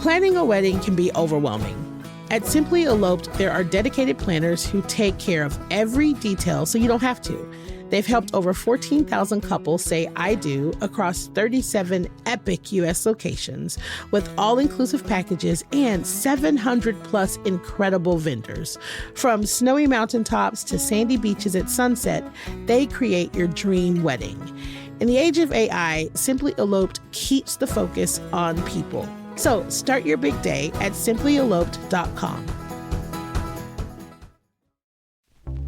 Planning a wedding can be overwhelming. At Simply Eloped, there are dedicated planners who take care of every detail so you don't have to. They've helped over 14,000 couples say I do across 37 epic U.S. locations with all-inclusive packages and 700 plus incredible vendors. From snowy mountaintops to sandy beaches at sunset, they create your dream wedding. In the age of AI, Simply Eloped keeps the focus on people. So start your big day at simplyeloped.com.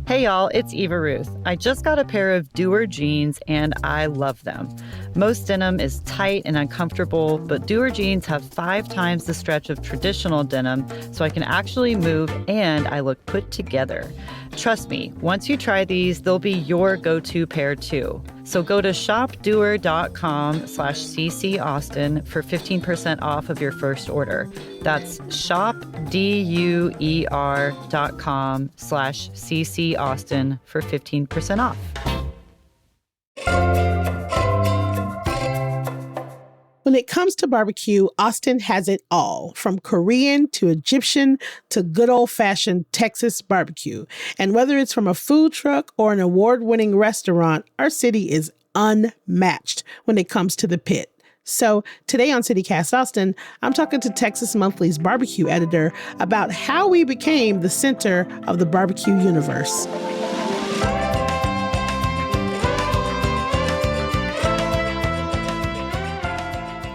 Hey y'all, it's Eva Ruth. I just got a pair of Doer jeans and I love them. Most denim is tight and uncomfortable, but Doer jeans have 5 times the stretch of traditional denim, so I can actually move and I look put together. Trust me, once you try these, they'll be your go-to pair too. So go to shopdoer.com/CCAustin for 15% off of your first order. That's shopdoer.com/CCAustin for 15% off. When it comes to barbecue, Austin has it all, from Korean to Egyptian to good old-fashioned Texas barbecue. And whether it's from a food truck or an award-winning restaurant, our city is unmatched when it comes to the pit. So today on CityCast Austin, I'm talking to Texas Monthly's barbecue editor about how we became the center of the barbecue universe.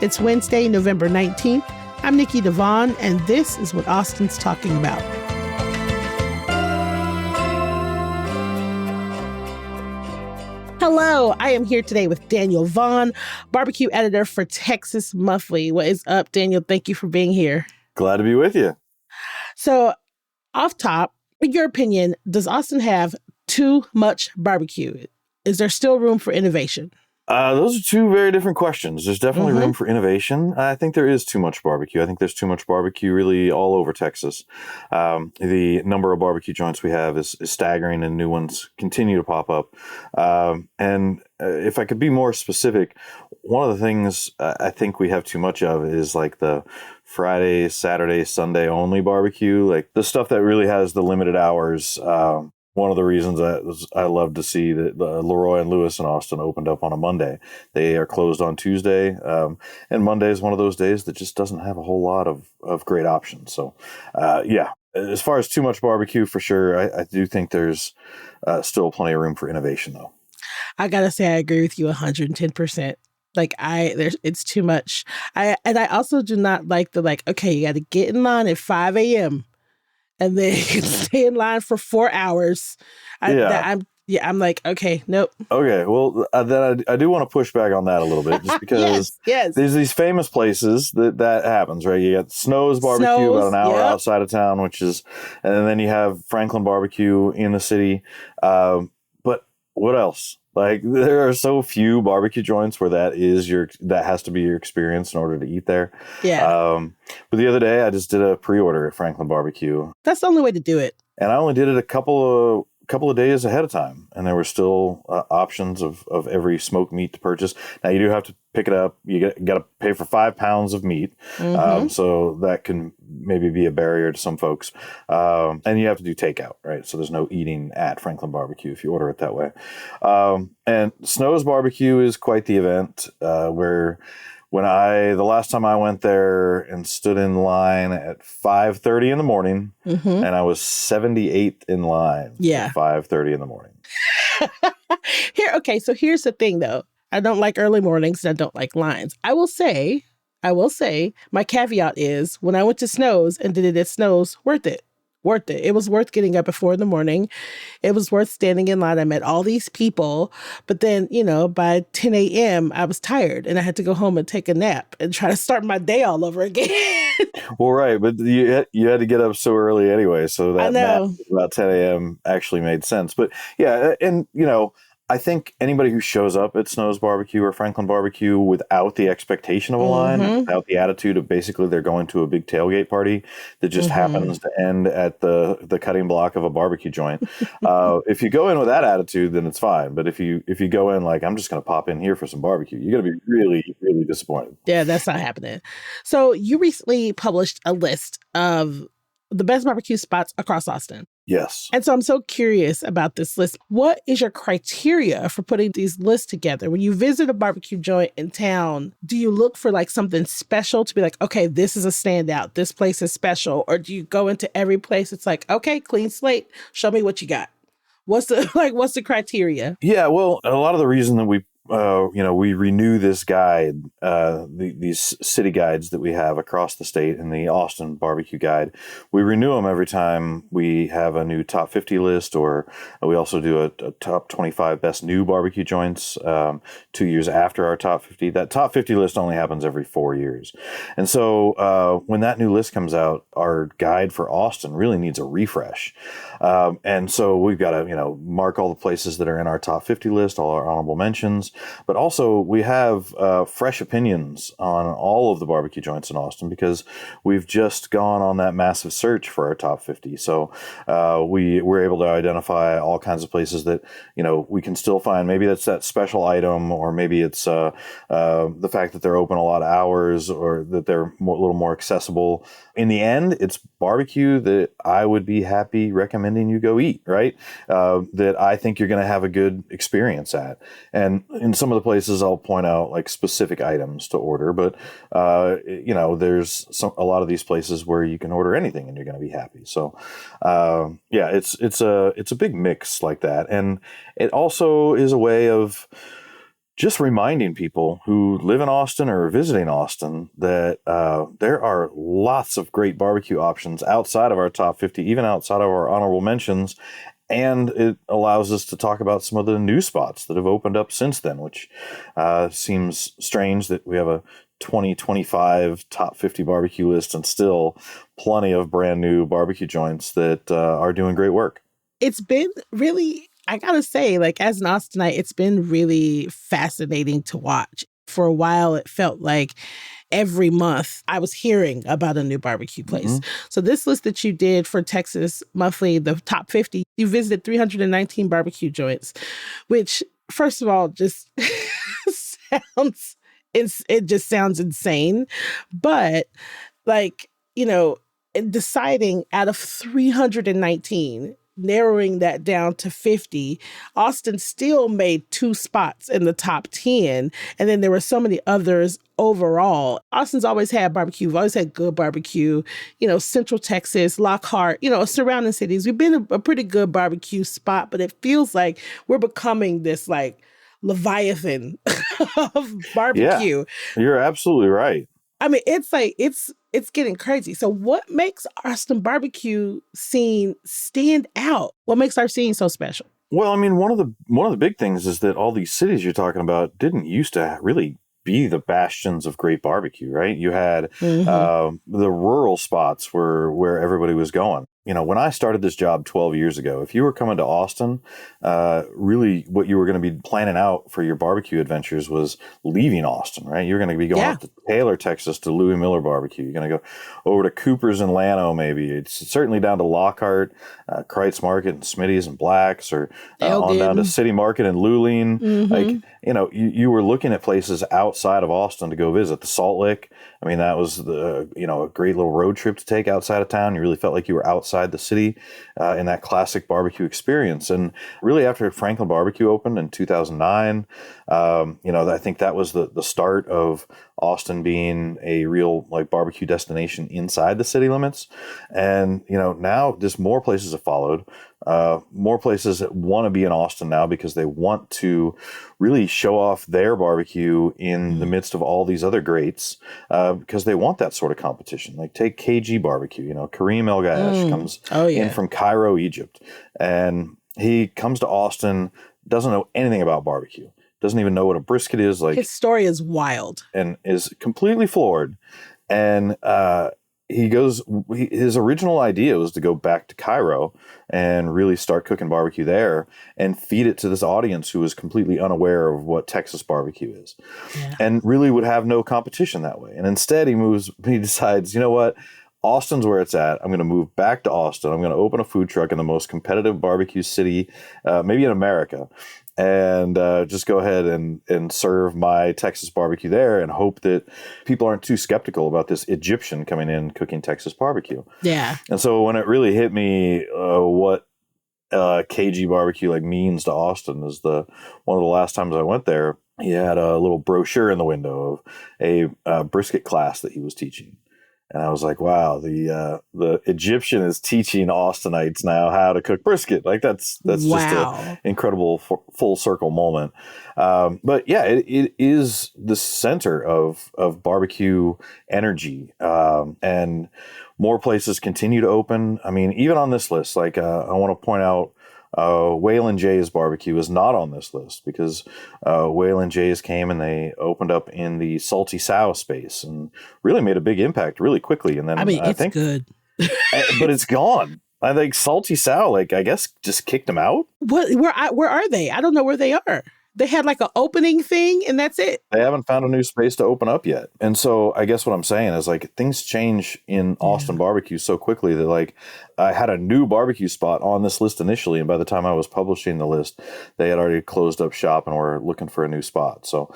It's Wednesday, November 19th. I'm Nikki Devon, and this is what Austin's talking about. Hello, I am here today with Daniel Vaughn, barbecue editor for Texas Monthly. What is up, Daniel? Thank you for being here. Glad to be with you. So, off top, in your opinion, does Austin have too much barbecue? Is there still room for innovation? Those are two very different questions. There's definitely room for innovation. I think there is too much barbecue. I think there's too much barbecue really all over Texas. The number of barbecue joints we have is staggering, and new ones continue to pop up. And if I could be more specific, one of the things I think we have too much of is like the Friday, Saturday, Sunday only barbecue, like the stuff that really has the limited hours. One of the reasons I love to see that Leroy and Lewis in Austin opened up on a Monday. They are closed on Tuesday, and Monday is one of those days that just doesn't have a whole lot of great options. So, yeah, as far as too much barbecue, for sure, I do think there's still plenty of room for innovation, though. I gotta say, I agree with you 110%. Like it's too much. I also do not like okay, you got to get in line at 5 a.m. and then stay in line for 4 hours. I'm like, okay, nope. Okay, well, then I do want to push back on that a little bit, just because yes. There's these famous places that happens, right? You got Snow's Barbecue about an hour outside of town, and then you have Franklin Barbecue in the city. But what else? Like, there are so few barbecue joints where that has to be your experience in order to eat there. Yeah. But the other day I just did a pre-order at Franklin Barbecue. That's the only way to do it. And I only did it a couple of days ahead of time, and there were still options of every smoked meat to purchase. Now you do have to pick it up. You got to pay for 5 pounds of meat, so that can maybe be a barrier to some folks. And you have to do takeout, right? So there's no eating at Franklin Barbecue if you order it that way. And Snow's Barbecue is quite the event. Where the last time I went there and stood in line at 5:30 in the morning, and I was 78th in line at 5:30 in the morning. So here's the thing, though. I don't like early mornings, and I don't like lines. I will say, my caveat is, when I went to Snow's and did it at Snow's, worth it. It was worth getting up at 4 a.m. It was worth standing in line. I met all these people, but then, by 10 a.m. I was tired and I had to go home and take a nap and try to start my day all over again. Well, right. But you had to get up so early anyway. So that nap about 10 a.m. actually made sense. But yeah. And, I think anybody who shows up at Snow's Barbecue or Franklin Barbecue without the expectation of a line, without the attitude of basically they're going to a big tailgate party that just happens to end at the cutting block of a barbecue joint. If you go in with that attitude, then it's fine. But if you go in like, I'm just going to pop in here for some barbecue, you're going to be really, really disappointed. Yeah, that's not happening. So you recently published a list of the best barbecue spots across Austin. Yes. And so I'm so curious about this list. What is your criteria for putting these lists together? When you visit a barbecue joint in town, do you look for like something special to be like, okay, this is a standout, this place is special? Or do you go into every place, it's like, okay, clean slate, show me what you got? What's the criteria? Yeah, well, a lot of the reason that we renew this guide, these city guides that we have across the state and the Austin Barbecue Guide, we renew them every time we have a new top 50 list, or we also do a top 25 best new barbecue joints 2 years after our top 50. That top 50 list only happens every 4 years. And so when that new list comes out, our guide for Austin really needs a refresh. And so we've got to, mark all the places that are in our top 50 list, all our honorable mentions. But also we have fresh opinions on all of the barbecue joints in Austin because we've just gone on that massive search for our top 50. So we were able to identify all kinds of places that, we can still find. Maybe that's that special item, or maybe it's the fact that they're open a lot of hours, or that they're a little more accessible. In the end, it's barbecue that I would be happy recommending you go eat, right? That I think you're going to have a good experience at. And in some of the places, I'll point out like specific items to order, but there's a lot of these places where you can order anything and you're going to be happy. So, it's a big mix like that, and it also is a way of just reminding people who live in Austin or are visiting Austin that there are lots of great barbecue options outside of our top 50, even outside of our honorable mentions. And it allows us to talk about some of the new spots that have opened up since then, which seems strange that we have a 2025 top 50 barbecue list and still plenty of brand new barbecue joints that are doing great work. It's been really, I gotta say, like as an Austinite, it's been really fascinating to watch. For a while, it felt like every month I was hearing about a new barbecue place. So this list that you did for Texas Monthly, the top 50, you visited 319 barbecue joints, which first of all, just it just sounds insane. But deciding out of 319, narrowing that down to 50, Austin still made 2 spots in the top 10. And then there were so many others overall. Austin's always had barbecue. We've always had good barbecue. Central Texas, Lockhart, surrounding cities. We've been a pretty good barbecue spot, but it feels like we're becoming this like Leviathan of barbecue. Yeah, you're absolutely right. I mean, it's getting crazy. So what makes Austin barbecue scene stand out? What makes our scene so special? Well, I mean, one of the big things is that all these cities you're talking about didn't used to really be the bastions of great barbecue, right? You had the rural spots where everybody was going. When I started this job 12 years ago, if you were coming to Austin, really what you were going to be planning out for your barbecue adventures was leaving Austin, right? You're going to be going up to Taylor, Texas to Louis Miller Barbecue. You're going to go over to Cooper's and Llano, maybe. It's certainly down to Lockhart, Kreitz Market and Smitty's and Black's, or on down to City Market and Luling. Like, you were looking at places outside of Austin to go visit. The Salt Lick, I mean, that was a great little road trip to take outside of town. You really felt like you were outside the city in that classic barbecue experience. And really after Franklin Barbecue opened in 2009, I think that was the start of Austin being a real like barbecue destination inside the city limits. And, now just more places have followed. More places that want to be in Austin now because they want to really show off their barbecue in the midst of all these other greats, because they want that sort of competition. Like take KG Barbecue, Kareem El Gayesh comes in from Cairo, Egypt, and he comes to Austin, doesn't know anything about barbecue, doesn't even know what a brisket is. Like his story is wild and is completely floored. And his original idea was to go back to Cairo and really start cooking barbecue there and feed it to this audience who was completely unaware of what Texas barbecue is, and really would have no competition that way. And instead he decides, you know what? Austin's where it's at. I'm going to move back to Austin. I'm going to open a food truck in the most competitive barbecue city, maybe in America, and just go ahead and serve my Texas barbecue there and hope that people aren't too skeptical about this Egyptian coming in cooking Texas barbecue. Yeah. And so when it really hit me what KG barbecue like means to Austin is one of the last times I went there, he had a little brochure in the window of a brisket class that he was teaching. And I was like, wow, the Egyptian is teaching Austinites now how to cook brisket. Like that's just an incredible full circle moment. But yeah, it is the center of barbecue energy. And more places continue to open. I mean, even on this list, like I want to point out Waylon J's barbecue is not on this list because Waylon J's came and they opened up in the Salty Sow space and really made a big impact really quickly. And then I think good, but it's gone. I think Salty Sow, like I guess, just kicked them out. Where are they? I don't know where they are. They had like an opening thing and that's it. They haven't found a new space to open up yet. And so I guess what I'm saying is like things change in Austin barbecue so quickly that like I had a new barbecue spot on this list initially. And by the time I was publishing the list, they had already closed up shop and were looking for a new spot. So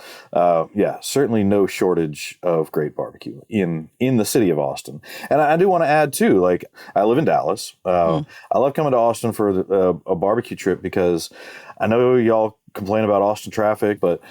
yeah, certainly no shortage of great barbecue in the city of Austin. And I do want to add too, like I live in Dallas. I love coming to Austin for a barbecue trip because I know y'all complain about Austin traffic, but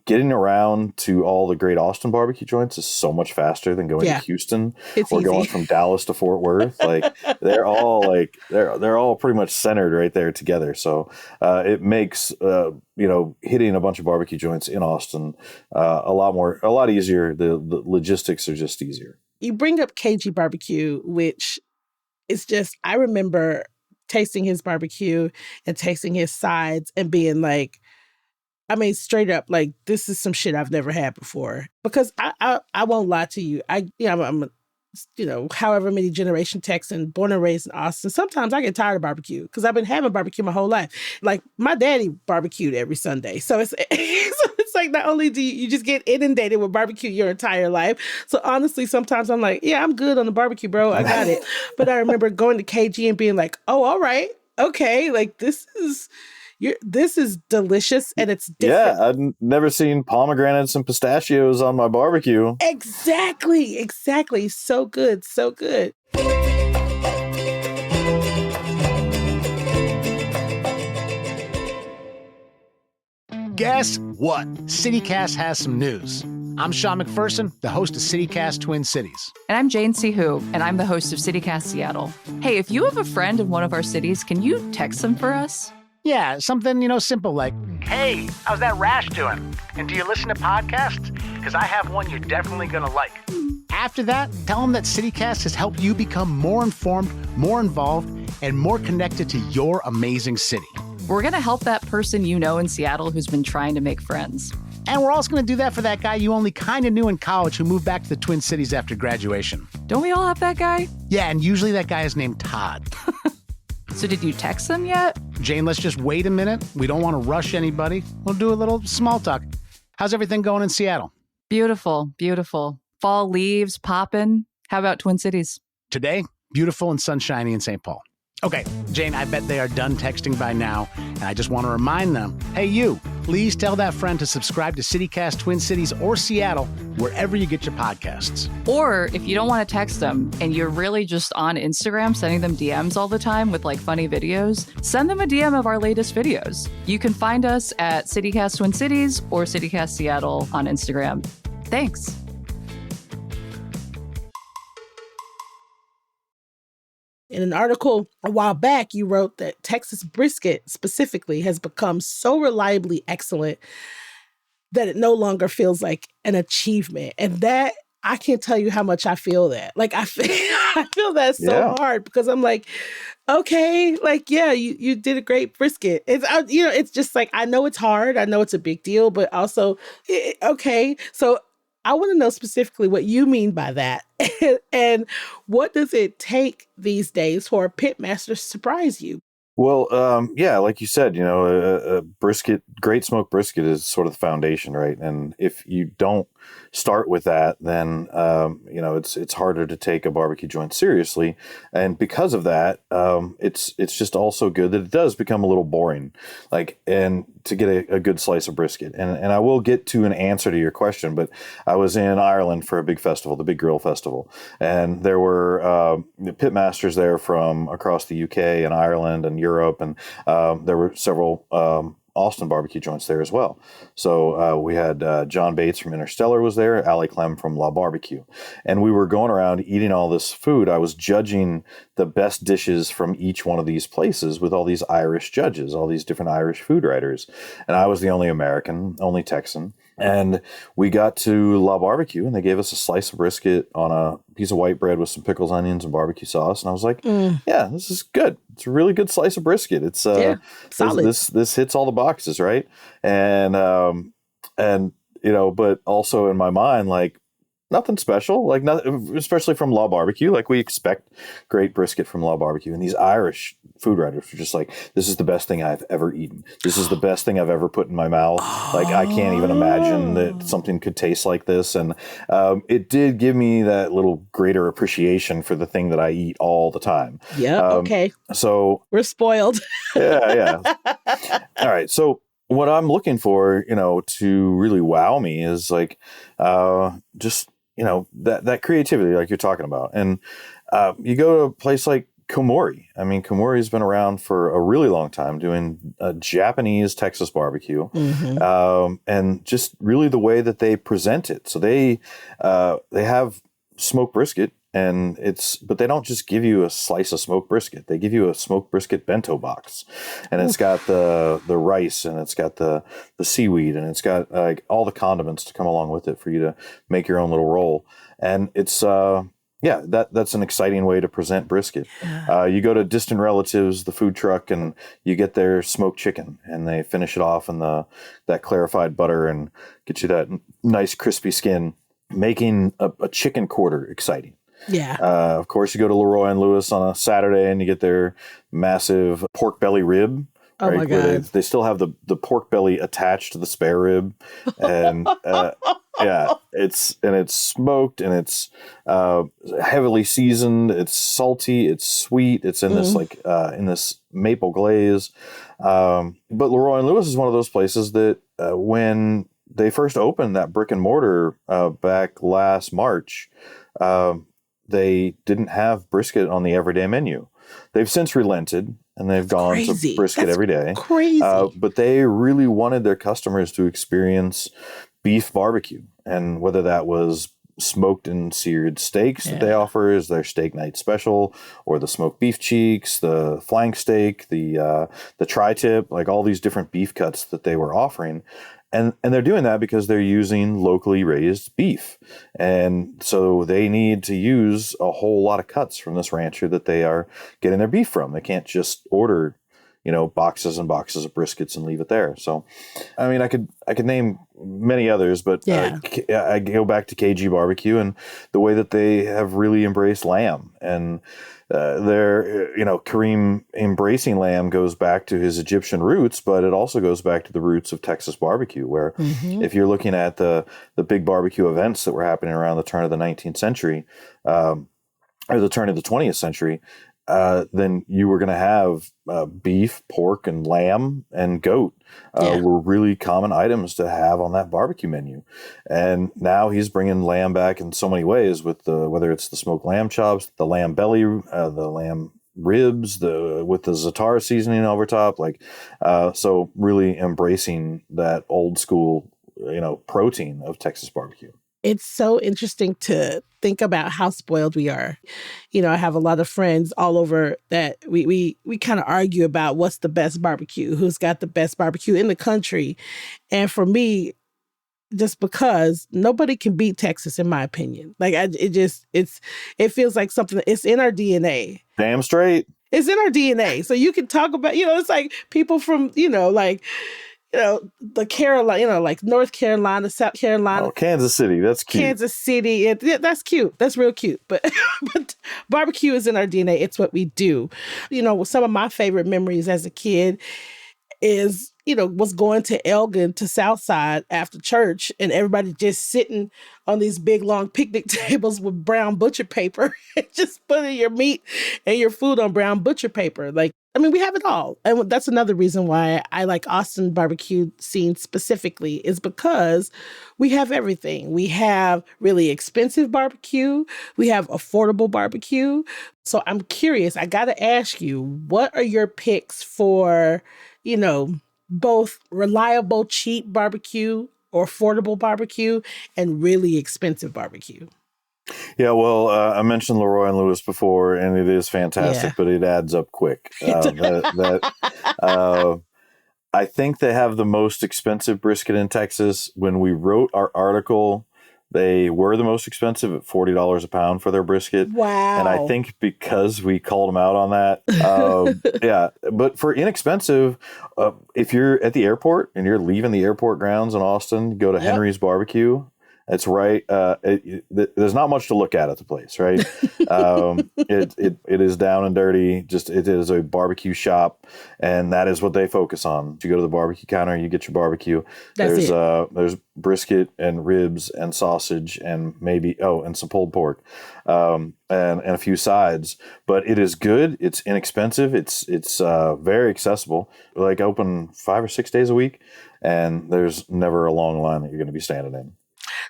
getting around to all the great Austin barbecue joints is so much faster than going to Houston or going from Dallas to Fort Worth. Like they're all pretty much centered right there together. So it makes hitting a bunch of barbecue joints in Austin a lot easier. The logistics are just easier. You bring up KG barbecue, which is just, I remember tasting his barbecue and tasting his sides and being like, I mean, straight up, like, this is some shit I've never had before. Because I won't lie to you. I'm however many generation Texan, born and raised in Austin. Sometimes I get tired of barbecue because I've been having barbecue my whole life. Like my daddy barbecued every Sunday. So it's like not only do you just get inundated with barbecue your entire life. So honestly, sometimes I'm like, yeah, I'm good on the barbecue, bro. I got it. But I remember going to KG and being like, oh, all right. Okay. Like this is delicious and it's different. Yeah, I've never seen pomegranates and pistachios on my barbecue. Exactly. So good. Guess what? CityCast has some news. I'm Sean McPherson, the host of CityCast Twin Cities. And I'm Jane Sihu, and I'm the host of CityCast Seattle. Hey, if you have a friend in one of our cities, can you text them for us? Yeah, something, simple like, hey, how's that rash doing? And do you listen to podcasts? Because I have one you're definitely going to like. After that, tell them that CityCast has helped you become more informed, more involved, and more connected to your amazing city. We're going to help that person you know in Seattle who's been trying to make friends. And we're also going to do that for that guy you only kind of knew in college who moved back to the Twin Cities after graduation. Don't we all have that guy? Yeah, and usually that guy is named Todd. So did you text them yet? Jane, let's just wait a minute. We don't want to rush anybody. We'll do a little small talk. How's everything going in Seattle? Beautiful. Fall leaves popping. How about Twin Cities? Today, beautiful and sunshiny in St. Paul. Okay, Jane, I bet they are done texting by now, and I just want to remind them, hey, you, please tell that friend to subscribe to CityCast Twin Cities or Seattle, wherever you get your podcasts. Or if you don't want to text them and you're really just on Instagram sending them DMs all the time with like funny videos, send them a DM of our latest videos. You can find us at CityCast Twin Cities or CityCast Seattle on Instagram. Thanks. In an article a while back, you wrote that Texas brisket specifically has become so reliably excellent that it no longer feels like an achievement. And that, I can't tell you how much I feel that. Like, I feel that so hard because I'm like, okay, like, yeah, you did a great brisket. It's just like, I know it's hard. I know it's a big deal, but also, okay. So I want to know specifically what you mean by that. And what does it take these days for a pitmaster to surprise you? Well, yeah, like you said, a brisket, great smoked brisket is sort of the foundation, right? And if you don't start with that, then it's harder to take a barbecue joint seriously. And because of that, it's just also good that it does become a little boring, and to get a good slice of brisket. And I will get to an answer to your question, but I was in Ireland for a big festival, the Big Grill Festival, and there were pitmasters there from across the UK and Ireland and Europe, and there were several Austin barbecue joints there as well. So we had John Bates from Interstellar was there, Ali Clem from La Barbecue, and we were going around eating all this food. I was judging the best dishes from each one of these places with all these Irish judges, all these different Irish food writers, and I was the only American, only Texan. And we got to La Barbecue, and they gave us a slice of brisket on a piece of white bread with some pickles, onions, and barbecue sauce. And I was like, yeah, this is good. It's a really good slice of brisket. It's solid. This hits all the boxes, right? And but also in my mind, nothing special, especially from La Barbecue. We expect great brisket from La Barbecue. And these Irish food writers were just like, this is the best thing I've ever eaten. This is the best thing I've ever put in my mouth. I can't even imagine that something could taste like this. And it did give me that little greater appreciation for the thing that I eat all the time. Yeah. Okay. So we're spoiled. Yeah. All right. So what I'm looking for, to really wow me is just that creativity like you're talking about. And you go to a place like Komori. I mean, Komori's been around for a really long time doing a Japanese Texas barbecue. And just really the way that they present it. So they have smoked brisket, but they don't just give you a slice of smoked brisket. They give you a smoked brisket bento box, and it's got the rice, and it's got the seaweed, and it's got all the condiments to come along with it for you to make your own little roll. And it's that's an exciting way to present brisket. You go to Distant Relatives, the food truck, and you get their smoked chicken, and they finish it off in that clarified butter and get you that nice crispy skin, making a chicken quarter exciting. Yeah. Of course, you go to Leroy and Lewis on a Saturday, and you get their massive pork belly rib. Oh my God. They still have the pork belly attached to the spare rib, and it's smoked, and it's heavily seasoned. It's salty. It's sweet. It's in this in this maple glaze. But Leroy and Lewis is one of those places that when they first opened that brick and mortar back last March, they didn't have brisket on the everyday menu. They've since relented, and they've gone to brisket every day. Crazy. But they really wanted their customers to experience beef barbecue, and whether that was smoked and seared steaks that they offer as their steak night special, or the smoked beef cheeks, the flank steak, the tri-tip, all these different beef cuts that they were offering. And they're doing that because they're using locally raised beef. And so they need to use a whole lot of cuts from this rancher that they are getting their beef from. They can't just order, boxes and boxes of briskets and leave it there. So, I mean, I could name many others, but I go back to KG Barbecue and the way that they have really embraced lamb. And Kareem embracing lamb goes back to his Egyptian roots, but it also goes back to the roots of Texas barbecue, where if you're looking at the big barbecue events that were happening around the turn of the 19th century, or the turn of the 20th century, then you were going to have beef, pork, and lamb and goat were really common items to have on that barbecue menu. And now he's bringing lamb back in so many ways, with whether it's the smoked lamb chops, the lamb belly, the lamb ribs, with the za'atar seasoning over top. So really embracing that old school, protein of Texas barbecue. It's so interesting to think about how spoiled we are. I have a lot of friends all over that we kind of argue about what's the best barbecue, who's got the best barbecue in the country. And for me, just because nobody can beat Texas, in my opinion. It feels like something, it's in our DNA. Damn straight. It's in our DNA. So you can talk about, it's like people from, the Carolina, like North Carolina, South Carolina. Oh, Kansas City. That's cute. Kansas City. That's cute. That's real cute. But barbecue is in our DNA. It's what we do. Some of my favorite memories as a kid was going to Elgin to Southside after church and everybody just sitting on these big long picnic tables with brown butcher paper and just putting your meat and your food on brown butcher paper. We have it all. And that's another reason why I like Austin barbecue scene specifically, is because we have everything. We have really expensive barbecue. We have affordable barbecue. So I'm curious, I got to ask you, what are your picks for, both reliable, cheap barbecue or affordable barbecue and really expensive barbecue? Yeah, well, I mentioned Leroy and Lewis before, and it is fantastic, but it adds up quick. I think they have the most expensive brisket in Texas. When we wrote our article, they were the most expensive at $40 a pound for their brisket. Wow. And I think because we called them out on that, yeah. But for inexpensive, if you're at the airport and you're leaving the airport grounds in Austin, go to Henry's Barbecue. It's right. There's not much to look at the place, right? It is down and dirty. It is a barbecue shop, and that is what they focus on. You go to the barbecue counter, you get your barbecue. There's brisket and ribs and sausage and and some pulled pork, and a few sides. But it is good. It's inexpensive. It's very accessible. Like open 5 or 6 days a week, and there's never a long line that you're going to be standing in.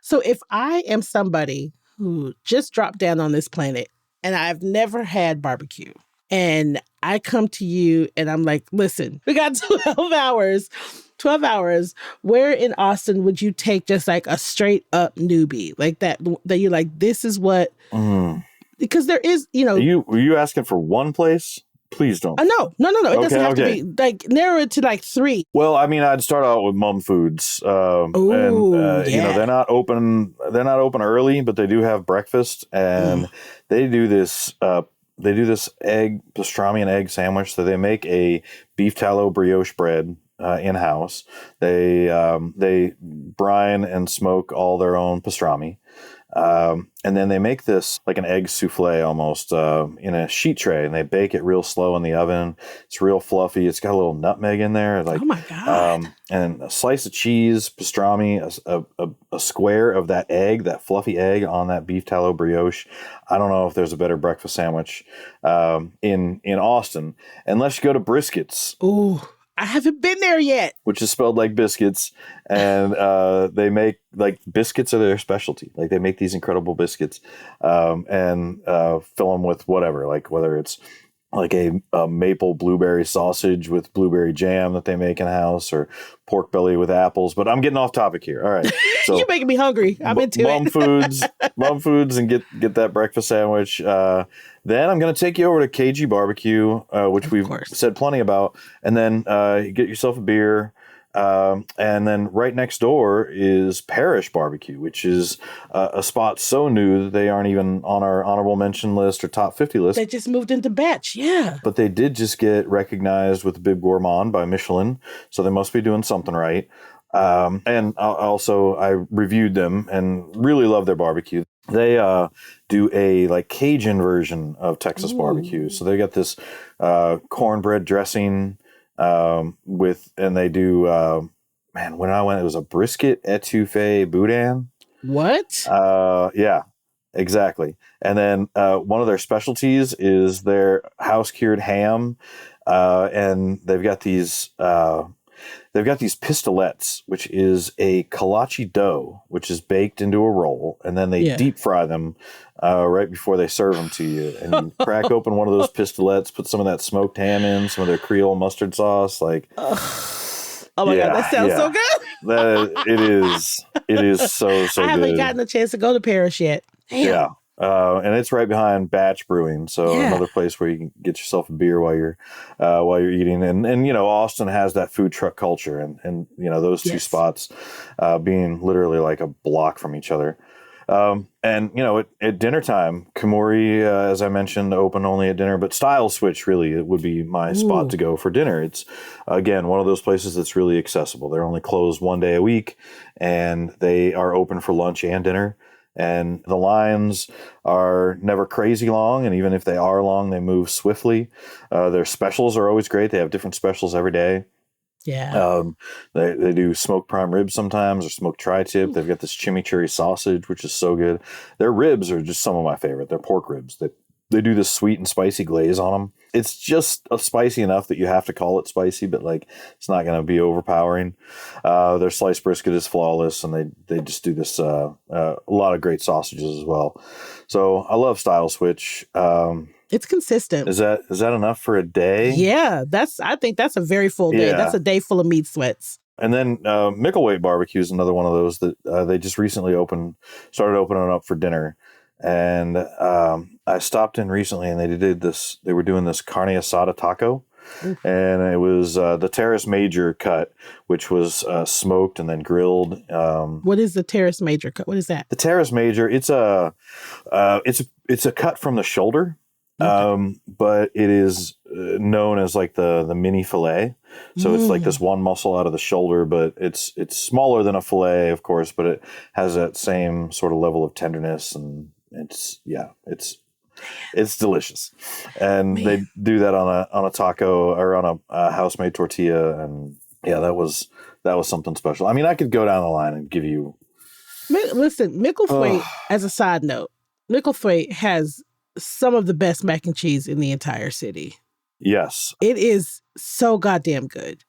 So if I am somebody who just dropped down on this planet and I've never had barbecue, and I come to you and I'm like, listen, we got 12 hours. Where in Austin would you take just like a straight up newbie like that you're like, this is what, because there is, Are you asking for one place? Please don't. No. It doesn't have to be narrow it to 3. Well, I'd start out with Mum Foods. They're not open early, but they do have breakfast, and they do this egg pastrami and egg sandwich. So they make a beef tallow brioche bread in-house. They brine and smoke all their own pastrami. And then they make this like an egg souffle almost in a sheet tray, and they bake it real slow in the oven. It's real fluffy. It's got a little nutmeg in there. Oh my God. And a slice of cheese, pastrami, a square of that egg, that fluffy egg on that beef tallow brioche. I don't know if there's a better breakfast sandwich in Austin, unless you go to Briskets. Ooh. I haven't been there yet. Which is spelled like biscuits. And they make, biscuits are their specialty. They make these incredible biscuits and fill them with whatever, whether it's a maple blueberry sausage with blueberry jam that they make in-house, or pork belly with apples. But I'm getting off topic here. All right. So you're making me hungry. I'm into Mum Foods, and get that breakfast sandwich. Then I'm going to take you over to KG Barbecue, which we've said plenty about. And then you get yourself a beer. And then right next door is Parish Barbecue, which is a spot so new that they aren't even on our honorable mention list or top 50 list. They just moved into batch, yeah. But they did just get recognized with the Bib Gourmand by Michelin, so they must be doing something right. And I reviewed them and really love their barbecue. They do a Cajun version of Texas barbecue. So they got this cornbread dressing and they do when I went, it was a brisket etouffee boudin. What? Yeah, exactly. And then one of their specialties is their house cured ham, and they've got these pistolets, which is a kolache dough, which is baked into a roll, and then they deep fry them right before they serve them to you. And you crack open one of those pistolets, put some of that smoked ham in, some of their Creole mustard sauce. Oh my God, that sounds so good. It is so good. I haven't gotten a chance to go to Parish yet. Damn. Yeah. And it's right behind Batch Brewing, so another place where you can get yourself a beer while you're eating. And Austin has that food truck culture, and those two spots being literally like a block from each other. And at dinner time, Kamori, as I mentioned, open only at dinner, but Style Switch really it would be my spot to go for dinner. It's again one of those places that's really accessible. They're only closed one day a week, and they are open for lunch and dinner. And the lines are never crazy long, and even if they are long, they move swiftly. Their specials are always great. They have different specials every day. Yeah. They do smoked prime ribs sometimes, or smoked tri-tip. They've got this chimichurri sausage, which is so good. Their ribs are just some of my favorite. They're pork ribs. They do this sweet and spicy glaze on them. It's just spicy enough that you have to call it spicy, but it's not going to be overpowering. Their sliced brisket is flawless, and they just do this a lot of great sausages as well. So I love Style Switch. It's consistent. Is that enough for a day? Yeah, I think that's a very full day. Yeah. That's a day full of meat sweats. And then Micklethwait Barbecue is another one of those that they just recently started opening up for dinner. And I stopped in recently, and they were doing this carne asada taco. And it was the Terrace Major cut, which was smoked and then grilled. What is the Terrace Major cut? What is that? The Terrace Major, it's a cut from the shoulder. But it is known as like the mini fillet. So it's like this one muscle out of the shoulder, but it's smaller than a fillet, of course, but it has that same sort of level of tenderness, and it's delicious. And they do that on a taco or on a house-made tortilla, and yeah, that was something special. I mean, I could go down the line and give you. Listen, Micklethwait. As a side note, Micklethwait has some of the best mac and cheese in the entire city. Yes. It is so goddamn good.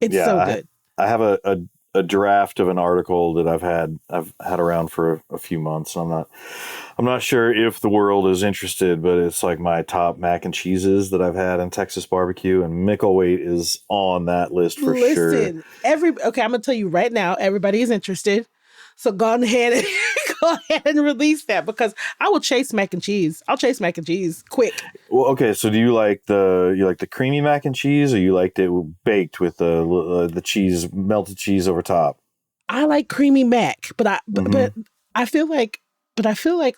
It's so good. I have a draft of an article that I've had around for a few months. I'm not sure if the world is interested, but it's like my top mac and cheeses that I've had in Texas barbecue, and Micklethwait is on that list for sure. Listen, I'm gonna tell you right now, everybody is interested. So go ahead and release that, because I will chase mac and cheese. I'll chase mac and cheese quick. Well, okay. So do you like the creamy mac and cheese, or you liked it baked with the cheese, melted cheese over top? I like creamy mac, but I feel like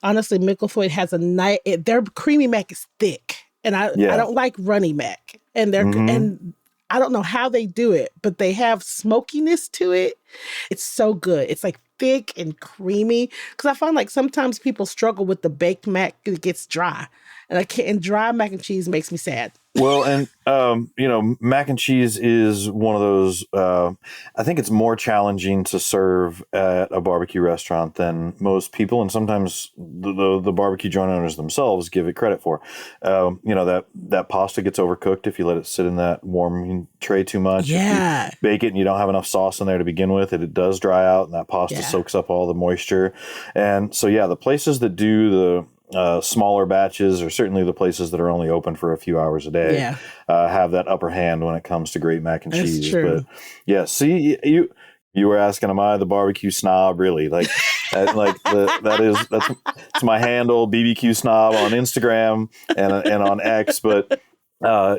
honestly, Micklethwait has their creamy mac is thick, and I don't like runny mac, and and I don't know how they do it, but they have smokiness to it. It's so good. It's like thick and creamy, because I find like sometimes people struggle with the baked mac. It gets dry, and dry mac and cheese makes me sad. Well, and mac and cheese is one of those. I think it's more challenging to serve at a barbecue restaurant than most people, and sometimes the barbecue joint owners themselves give it credit for. That pasta gets overcooked if you let it sit in that warm tray too much. Yeah, if you bake it and you don't have enough sauce in there to begin with, it does dry out, and that pasta soaks up all the moisture. And so, the places that do the smaller batches, or certainly the places that are only open for a few hours a day, have that upper hand when it comes to great mac and cheese. That's true. But yeah, see, you were asking, am I the barbecue snob? Really? That's my handle, BBQ snob, on Instagram and on X. But I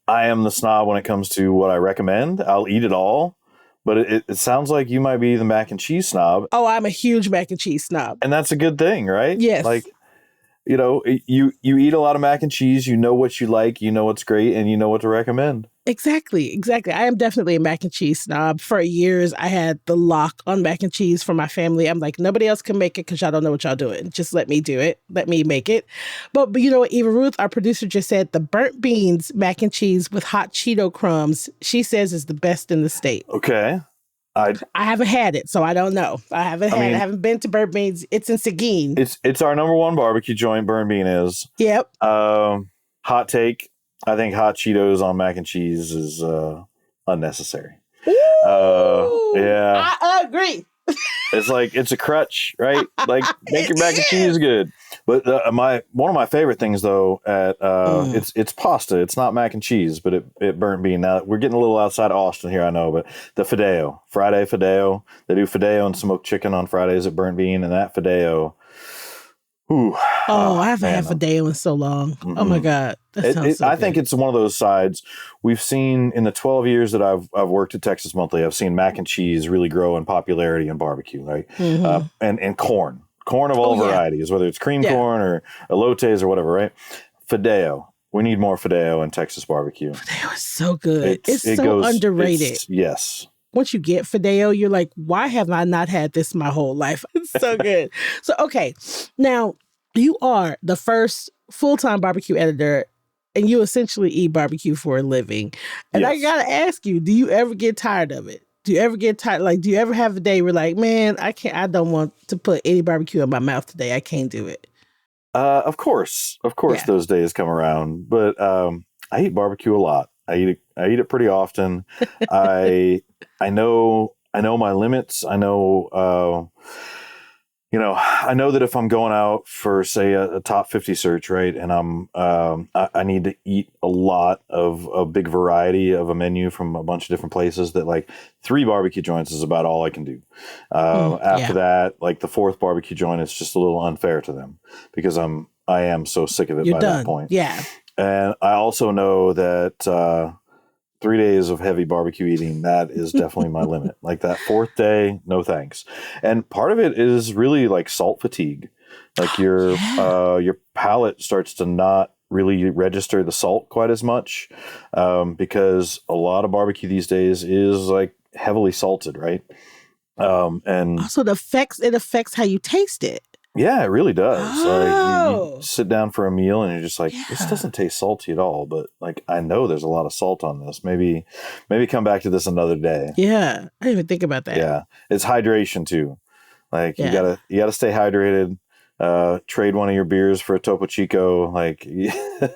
am the snob when it comes to what I recommend. I'll eat it all. But it sounds like you might be the mac and cheese snob. Oh, I'm a huge mac and cheese snob. And that's a good thing, right? Yes. You eat a lot of mac and cheese, you know what you like, you know what's great, and you know what to recommend. Exactly. I am definitely a mac and cheese snob. For years, I had the lock on mac and cheese for my family. I'm like, nobody else can make it because y'all don't know what y'all doing. Just let me do it. Let me make it. But you know what, Eva Ruth, our producer, just said the burnt beans mac and cheese with hot Cheeto crumbs, she says, is the best in the state. Okay. I haven't had it, so I don't know. I haven't been to Burnt Beans. It's in Seguin. It's our number one barbecue joint, Burnt Bean is. Yep. Hot take. I think hot Cheetos on mac and cheese is unnecessary. Ooh, yeah. I agree. It's a crutch, right? Like, make your mac and cheese good. But one of my favorite things though at it's pasta. It's not mac and cheese, but it Burnt Bean. Now we're getting a little outside of Austin here, I know, but the Fideo, Friday Fideo. They do Fideo and smoked chicken on Fridays at Burnt Bean, and that Fideo. Ooh. Oh, I haven't had Fideo in so long. Mm-hmm. Oh my God. That sounds so I good. think it's one of those sides we've seen in the 12 years that I've worked at Texas Monthly. I've seen mac and cheese really grow in popularity in barbecue, right? Mm-hmm. And corn. corn of all Oh, yeah. varieties, whether it's cream Yeah. corn or elotes or whatever, right? Fideo. We need more Fideo in Texas barbecue. Fideo is so good. It's so underrated. Yes. Once you get Fideo, you're like, why have I not had this my whole life? It's so good. So, okay. Now, you are the first full-time barbecue editor, and you essentially eat barbecue for a living. And I Yes. got to ask you, do you ever get tired of it? Do you ever get tired? Like, do you ever have a day where like, man, I don't want to put any barbecue in my mouth today. I can't do it. Of course, Yeah. those days come around, but I eat barbecue a lot. I eat it pretty often. I know my limits. I know, I know that if I'm going out for say a top 50 search, right, and I need to eat a lot of a big variety of a menu from a bunch of different places. That like 3 barbecue joints is about all I can do. After that, like the 4th barbecue joint is just a little unfair to them because I am so sick of it You're by done. that point. Yeah. And I also know that 3 days of heavy barbecue eating, that is definitely my limit. Like that 4th day, no thanks. And part of it is really like salt fatigue. Like your palate starts to not really register the salt quite as much because a lot of barbecue these days is like heavily salted, right? And Also, it affects how you taste it. yeah, it really does. Like Oh. you sit down for a meal and you're just like, this Yeah. doesn't taste salty at all. But like, I know there's a lot of salt on this. Maybe come back to this another day. Yeah. I didn't even think about that. Yeah, it's hydration too. Like Yeah. you gotta stay hydrated. Trade one of your beers for a Topo Chico. Like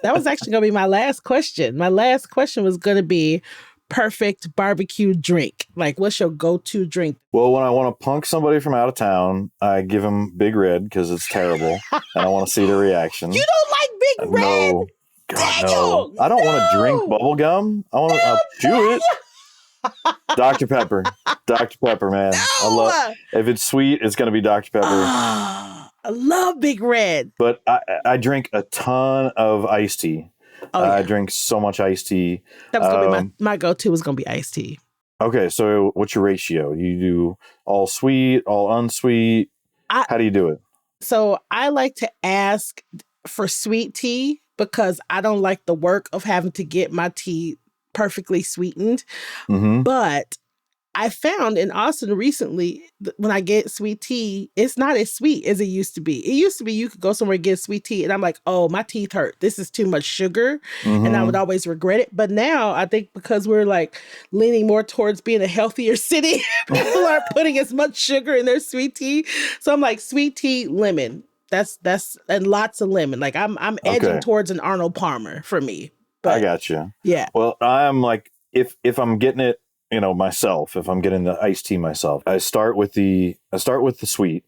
That was actually going to be my last question. My last question was going to be perfect barbecue drink. Like, what's your go-to drink? well, when I want to punk somebody from out of town, I give them Big Red because it's terrible, and I want to see their reaction. You don't like Big Red? No, God, Daniel, no. I don't want to drink no. bubble gum. I want to chew it. Dr. Pepper, man. No. If it's sweet, it's gonna be Dr. Pepper. Ah, I love Big Red. But I drink a ton of iced tea. Oh, yeah. I drink so much iced tea. That was going to be my go-to was going to be iced tea. Okay, so what's your ratio? You do all sweet, all unsweet? How do you do it? So I like to ask for sweet tea because I don't like the work of having to get my tea perfectly sweetened. Mm-hmm. But I found in Austin recently, when I get sweet tea, it's not as sweet as it used to be. It used to be you could go somewhere and get sweet tea, and I'm like, oh, my teeth hurt. This is too much sugar. And I would always regret it. But now I think because we're like leaning more towards being a healthier city, people aren't putting as much sugar in their sweet tea. So I'm like, sweet tea, lemon. That's and lots of lemon. Like I'm edging Okay. towards an Arnold Palmer for me. I got you. Yeah. Well, I'm like, if I'm getting it, myself, if I'm getting the iced tea myself, I start with the sweet,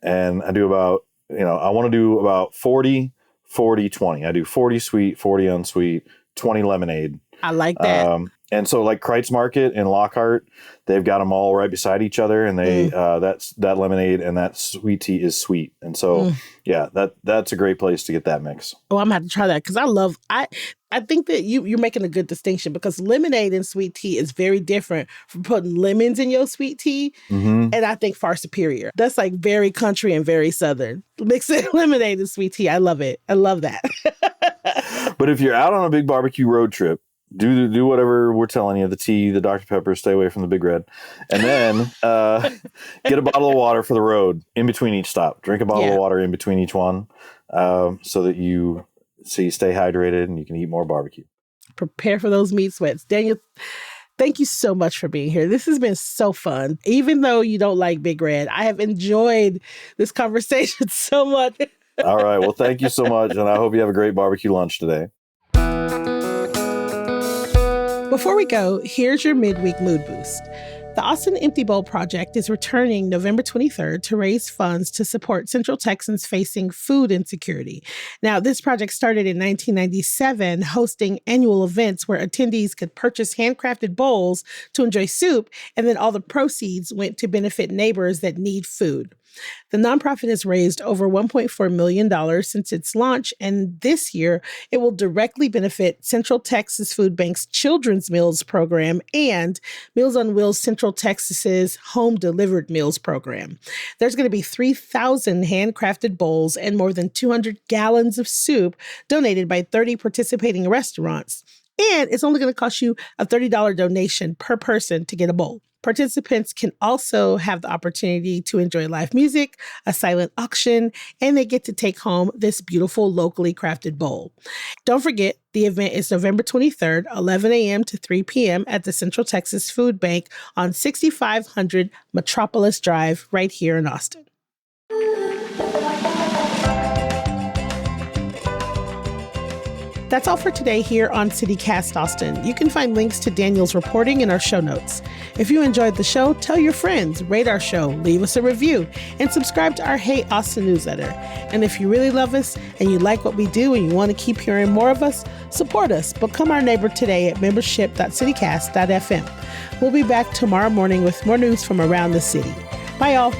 and I do about, I want to do about 40, 40, 20. I do 40 sweet, 40 unsweet, 20 lemonade. I like that. And so like Kreitz Market in Lockhart, they've got them all right beside each other, and they that lemonade and that sweet tea is sweet. And so yeah, that's a great place to get that mix. Oh, I'm gonna have to try that because I think that you're making a good distinction because lemonade and sweet tea is very different from putting lemons in your sweet tea, and I think far superior. That's like very country and very southern. Mixing lemonade and sweet tea, I love it. I love that. But if you're out on a big barbecue road trip, do whatever we're telling you, the tea, the Dr. Pepper, stay away from the Big Red. And then get a bottle of water for the road in between each stop. Drink a bottle of water in between each one so that you stay hydrated and you can eat more barbecue. Prepare for those meat sweats. Daniel, thank you so much for being here. This has been so fun. Even though you don't like Big Red, I have enjoyed this conversation so much. All right. Well, thank you so much. And I hope you have a great barbecue lunch today. Before we go, here's your midweek mood boost. The Austin Empty Bowl Project is returning November 23rd to raise funds to support Central Texans facing food insecurity. Now, this project started in 1997, hosting annual events where attendees could purchase handcrafted bowls to enjoy soup, and then all the proceeds went to benefit neighbors that need food. The nonprofit has raised over $1.4 million since its launch, and this year it will directly benefit Central Texas Food Bank's Children's Meals program and Meals on Wheels Central Texas's Home Delivered Meals program. There's going to be 3,000 handcrafted bowls and more than 200 gallons of soup donated by 30 participating restaurants. And it's only going to cost you a $30 donation per person to get a bowl. Participants can also have the opportunity to enjoy live music, a silent auction, and they get to take home this beautiful locally crafted bowl. Don't forget, the event is November 23rd, 11 a.m. to 3 p.m. at the Central Texas Food Bank on 6500 Metropolis Drive right here in Austin. That's all for today here on CityCast Austin. You can find links to Daniel's reporting in our show notes. If you enjoyed the show, tell your friends, rate our show, leave us a review, and subscribe to our Hey Austin newsletter. And if you really love us and you like what we do and you want to keep hearing more of us, support us. Become our neighbor today at membership.citycast.fm. We'll be back tomorrow morning with more news from around the city. Bye, y'all.